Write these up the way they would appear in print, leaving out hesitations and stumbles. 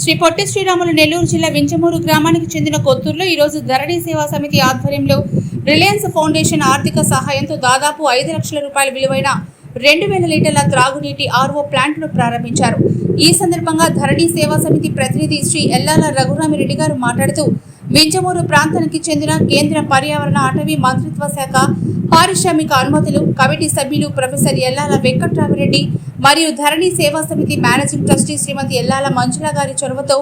శ్రీ పొట్టి శ్రీరాములు నెల్లూరు జిల్లా వింజమూరు గ్రామానికి చెందిన కొత్తూరులో ఈరోజు ధరణి సేవా సమితి ఆధ్వర్యంలో రిలయన్స్ ఫౌండేషన్ ఆర్థిక సహాయంతో దాదాపు 5 లక్షల రూపాయల విలువైన 2000 లీటర్ల త్రాగునీటి ఆర్ఓ ప్లాంట్ను ప్రారంభించారు. ఈ సందర్భంగా ధరణి సేవా సమితి ప్రతినిధి శ్రీ ఎల్లాల రఘురామిరెడ్డి గారు మాట్లాడుతూ వింజమూరు ప్రాంతానికి చెందిన కేంద్ర పర్యావరణ అటవీ మంత్రిత్వ శాఖ పారిశ్రామిక అనుమతులు కమిటీ సభ్యులు ప్రొఫెసర్ ఎల్లాల వెంకట్రామిరెడ్డి మరియు ధరణి సేవా సమితి మేనేజింగ్ ట్రస్టీ శ్రీమతి ఎల్లాల మంజుల గారి చొరవతో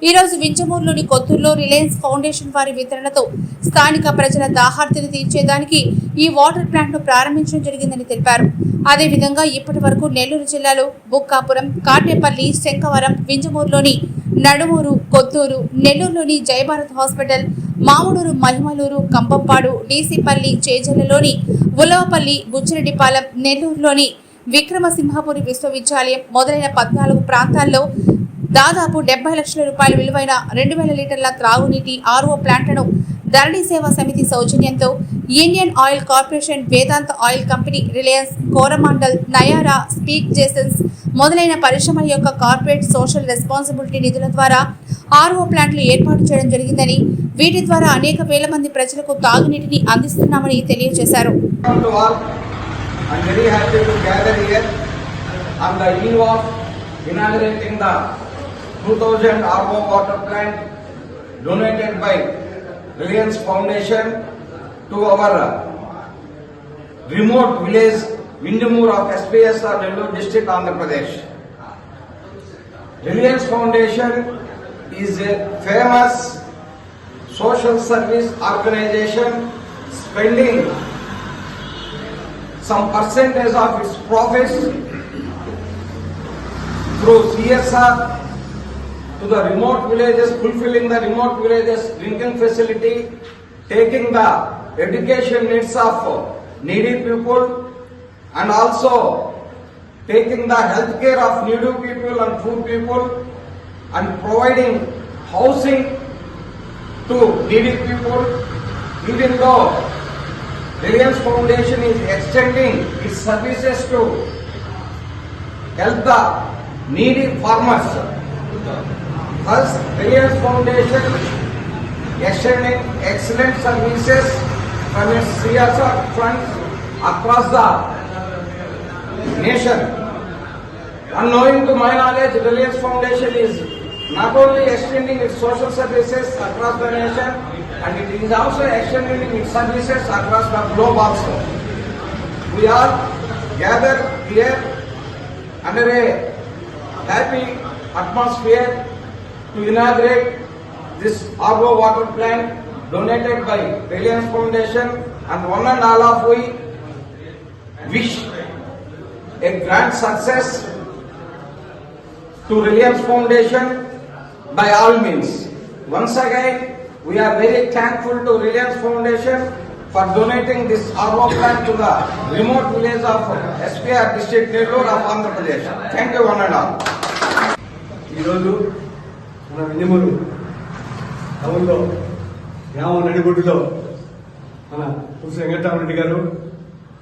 ఈరోజు వింజమూరులోని కొత్తూరులో రిలయన్స్ ఫౌండేషన్ వారి వితరణతో స్థానిక ప్రజల దాహార్తిని తీర్చేదానికి ఈ వాటర్ ప్లాంట్ ను ప్రారంభించడం జరిగిందని తెలిపారు. అదేవిధంగా ఇప్పటి వరకు నెల్లూరు జిల్లాలో బుక్కాపురం, కాటేపల్లి, శంకవరం, వింజమూరులోని నడుమూరు, కొత్తూరు, నెల్లూరులోని జయభారత్ హాస్పిటల్, మాముడూరు, మహిమలూరు, కంపంపాడు, డీసీపల్లి, చేజర్లలోని ఉలవపల్లి, బుచ్చిరెడ్డిపాలెం, నెల్లూరులోని విక్రమసింహపురి విశ్వవిద్యాలయం మొదలైన 14 ప్రాంతాల్లో దాదాపు 70 లక్షల రూపాయల విలువైన 2000 లీటర్ల త్రాగునీటి ఆర్ఓ ప్లాంట్లను ధరణి సేవా సమితి సౌజన్యంతో Indian Oil Corporation, Vedanta Oil Company, Reliance, Coromandel, Nayara, SPIC జేసన్స్ మొదలైన పరిశ్రమల యొక్క కార్పొరేట్ సోషల్ రెస్పాన్సిబిలిటీ నిధుల ద్వారా ఆర్ఓ ప్లాంట్లు ఏర్పాటు చేయడం జరిగిందని, వీటి ద్వారా అనేక వేల మంది ప్రజలకు తాగునీటిని అందిస్తున్నామని తెలియజేశారు. I'm very happy to gather here on the eve of inaugurating the 2000 RO water plant donated by Reliance Foundation to our remote village Vindamur of SPSR Nellore district, Andhra Pradesh. Reliance Foundation is a famous social service organization spending some percentage of its profits through CSR to the remote villages, fulfilling the remote villages drinking facility, taking the education needs of needy people, and also taking the health care of needy people and poor people, and providing housing to needy people. Even though Reliance Foundation is extending its services to help the needy farmers. Thus, Reliance Foundation extending excellent services from its CSR funds across the nation. Unknowing to my knowledge, Reliance Foundation is not only extending its social services across the nation, and it is also extending its services across the globe also. We are gathered here under a happy atmosphere to inaugurate this RO water plant donated by Reliance Foundation, and one and all of we wish a grand success to Reliance Foundation by all means. Once again, we are very thankful to Reliance Foundation for donating this RO plant to the remote village of SPR district, Nellore of Andhra Pradesh. Thank you one and all. ఈరోజు మన వింజమూరు టౌన్లో గ్రామ నడిబొడ్డులో మన professor Venkatarama Reddy గారు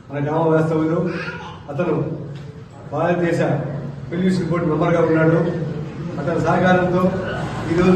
మన గ్రామ వాస్తవ్యులు. అతను భారతదేశ పొల్యూషన్ బోర్డు మెంబర్గా ఉన్నాడు. అతని సహకారంతో ఈరోజు